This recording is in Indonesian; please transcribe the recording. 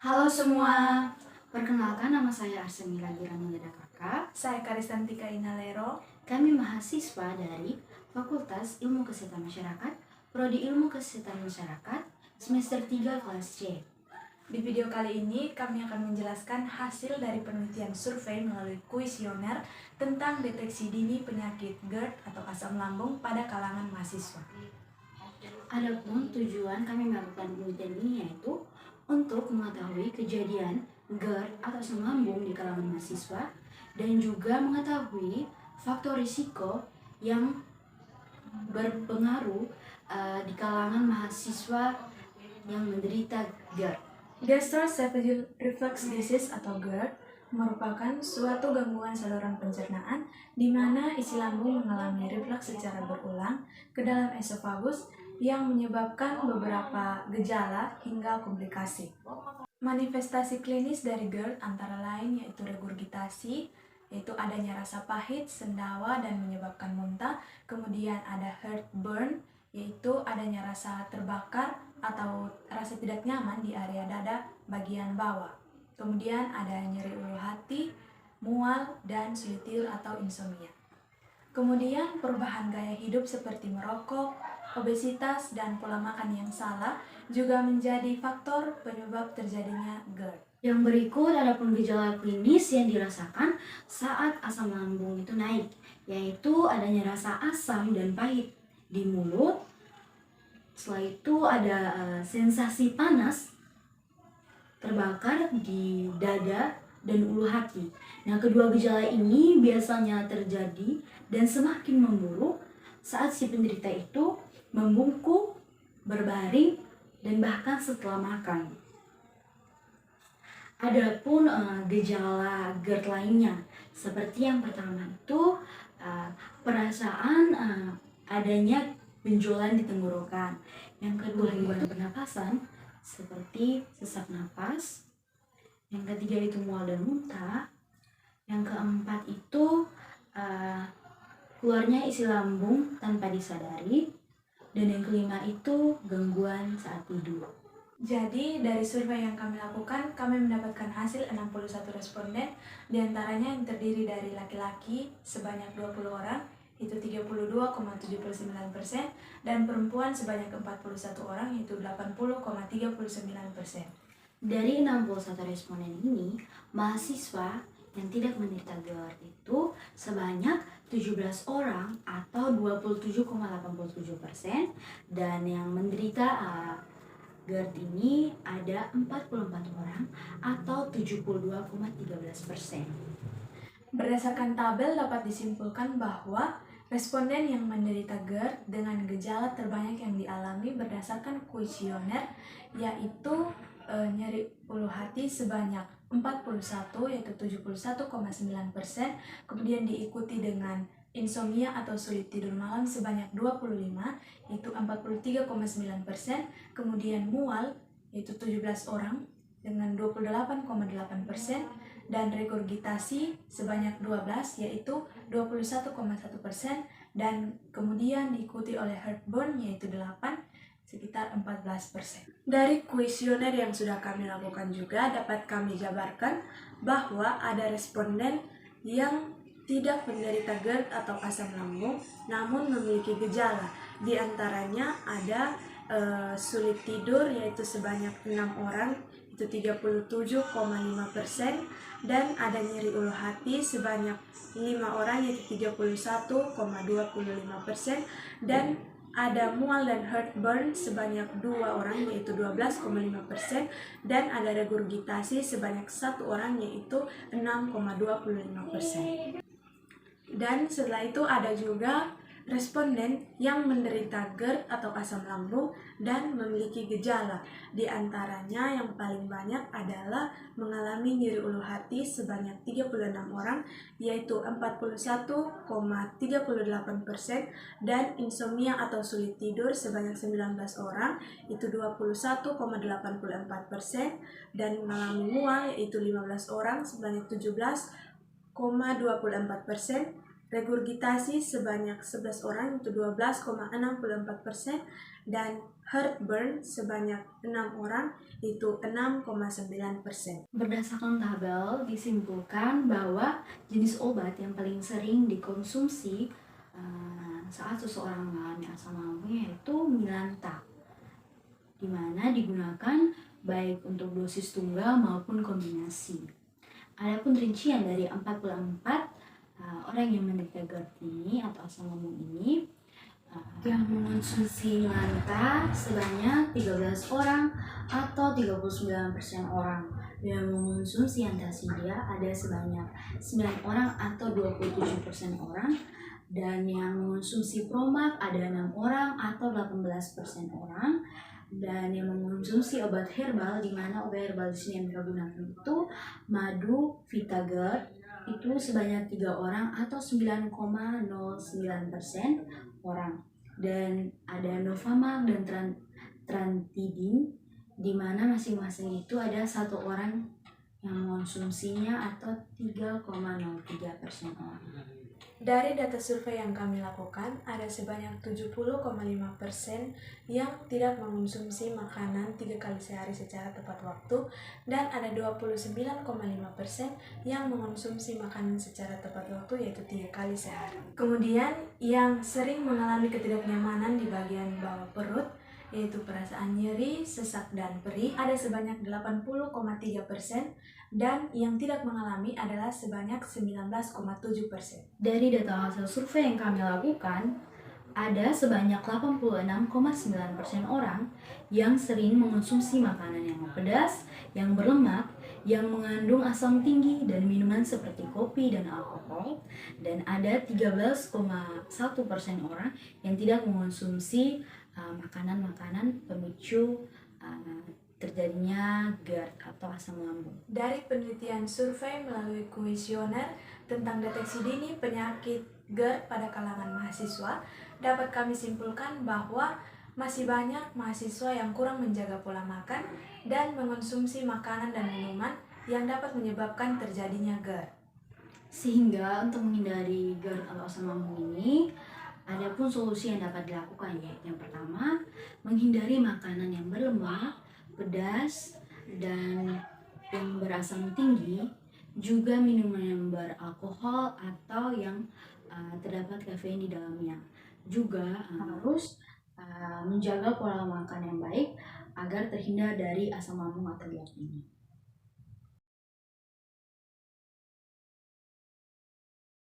Halo semua, perkenalkan nama saya Arsemila Giranulida Kakak. Saya Karisantika Inalero. Kami mahasiswa dari Fakultas Ilmu Kesehatan Masyarakat, Prodi Ilmu Kesehatan Masyarakat, semester 3 kelas C. Di video kali ini kami akan menjelaskan hasil dari penelitian survei melalui kuesioner tentang deteksi dini penyakit GERD atau asam lambung pada kalangan mahasiswa. Adapun tujuan kami melakukan penelitian ini yaitu untuk mengetahui kejadian GERD atau asam lambung di kalangan mahasiswa dan juga mengetahui faktor risiko yang berpengaruh di kalangan mahasiswa yang menderita GERD. Gastroesophageal reflux disease atau GERD merupakan suatu gangguan saluran pencernaan di mana isi lambung mengalami reflux secara berulang ke dalam esofagus yang menyebabkan beberapa gejala hingga komplikasi. Manifestasi klinis dari GERD antara lain yaitu regurgitasi, yaitu adanya rasa pahit, sendawa, dan menyebabkan muntah. Kemudian ada heartburn, yaitu adanya rasa terbakar atau rasa tidak nyaman di area dada bagian bawah. Kemudian ada nyeri ulu hati, mual, dan sulit tidur atau insomnia. Kemudian perubahan gaya hidup seperti merokok, obesitas, dan pola makan yang salah juga menjadi faktor penyebab terjadinya GERD. Yang berikut adapun gejala klinis yang dirasakan saat asam lambung itu naik, yaitu adanya rasa asam dan pahit di mulut. Setelah itu ada sensasi panas, terbakar di dada dan ulu hati. Nah, kedua gejala ini biasanya terjadi dan semakin memburuk saat si penderita itu membungkuk, berbaring, dan bahkan setelah makan. Adapun gejala GERD lainnya, seperti yang pertama itu perasaan adanya benjolan di tenggorokan. Yang kedua gangguan pernapasan seperti sesak napas. Yang ketiga itu mual dan muntah. Yang keempat itu keluarnya isi lambung tanpa disadari. Dan yang kelima itu gangguan saat tidur. Jadi dari survei yang kami lakukan, kami mendapatkan hasil 61 responden, diantaranya yang terdiri dari laki-laki sebanyak 20 orang, itu 32,79%, dan perempuan sebanyak 41 orang, yaitu 80,39%. Dari 61 responden ini, mahasiswa yang tidak menderita GERD itu sebanyak 17 orang atau 27,87%, dan yang menderita GERD ini ada 44 orang atau 72,13%. Berdasarkan tabel dapat disimpulkan bahwa responden yang menderita GERD dengan gejala terbanyak yang dialami berdasarkan kuesioner yaitu nyeri ulu hati sebanyak 41 yaitu 71,9%, kemudian diikuti dengan insomnia atau sulit tidur malam sebanyak 25 yaitu 43,9%, kemudian mual yaitu 17 orang dengan 28,8%, dan regurgitasi sebanyak 12 yaitu 21,1%, dan kemudian diikuti oleh heartburn yaitu 8 sekitar 14%. Dari kuesioner yang sudah kami lakukan juga dapat kami jabarkan bahwa ada responden yang tidak menderita GERD atau asam lambung namun memiliki gejala. Di antaranya ada sulit tidur yaitu sebanyak 6 orang itu 37,5%, dan ada nyeri ulu hati sebanyak 5 orang yaitu 31,25%, dan ada mual dan heartburn sebanyak 2 orang yaitu 12,5%, dan ada regurgitasi sebanyak 1 orang yaitu 6,25%. Dan setelah itu ada juga responden yang menderita GERD atau asam lambung dan memiliki gejala. Di antaranya yang paling banyak adalah mengalami nyeri ulu hati sebanyak 36 orang yaitu 41,38%, dan insomnia atau sulit tidur sebanyak 19 orang itu 21,84%, dan mengalami mual yaitu 15 orang sebanyak 17,24%, regurgitasi sebanyak 11 orang itu 12,64%, dan heartburn sebanyak 6 orang itu 6,9%. Berdasarkan tabel disimpulkan bahwa jenis obat yang paling sering dikonsumsi saat seseorang mengalami asam lambung yaitu Milanta, di mana digunakan baik untuk dosis tunggal maupun kombinasi. Adapun rincian dari 44 orang yang menderita GERD ini atau asam lambung ini yang mengonsumsi Milanta sebanyak 13 orang atau 39% orang. Yang mengonsumsi Antacidia ada sebanyak 9 orang atau 27% orang. Dan yang mengonsumsi Promac ada 6 orang atau 18% orang. Dan yang mengonsumsi obat herbal, di mana obat herbal di sini yang mereka gunakan itu madu Vitager, itu sebanyak 3 orang atau 9,09% orang. Dan ada Novamax dan Trantidin, di mana masing-masing itu ada 1 orang yang mengonsumsinya atau 3,03% orang. Dari data survei yang kami lakukan, ada sebanyak 70,5% yang tidak mengonsumsi makanan 3 kali sehari secara tepat waktu, dan ada 29,5% yang mengonsumsi makanan secara tepat waktu yaitu 3 kali sehari. Kemudian yang sering mengalami ketidaknyamanan di bagian bawah perut, yaitu perasaan nyeri, sesak, dan perih, ada sebanyak 80,3%, dan yang tidak mengalami adalah sebanyak 19,7%. Dari data hasil survei yang kami lakukan, ada sebanyak 86,9% orang yang sering mengonsumsi makanan yang pedas, yang berlemak, yang mengandung asam tinggi, dan minuman seperti kopi dan alkohol. Dan ada 13,1% orang yang tidak mengonsumsi makanan-makanan pemicu terjadinya GERD atau asam lambung. Dari penelitian survei melalui kuesioner tentang deteksi dini penyakit GERD pada kalangan mahasiswa, dapat kami simpulkan bahwa masih banyak mahasiswa yang kurang menjaga pola makan dan mengonsumsi makanan dan minuman yang dapat menyebabkan terjadinya GERD. Sehingga untuk menghindari GERD atau asam lambung ini, ada pun solusi yang dapat dilakukan, yaitu yang pertama, menghindari makanan yang berlemak, pedas, dan yang berasam tinggi, juga minuman yang beralkohol atau yang terdapat kafein di dalamnya. Juga harus menjaga pola makan yang baik agar terhindar dari asam lambung atau GERD ini.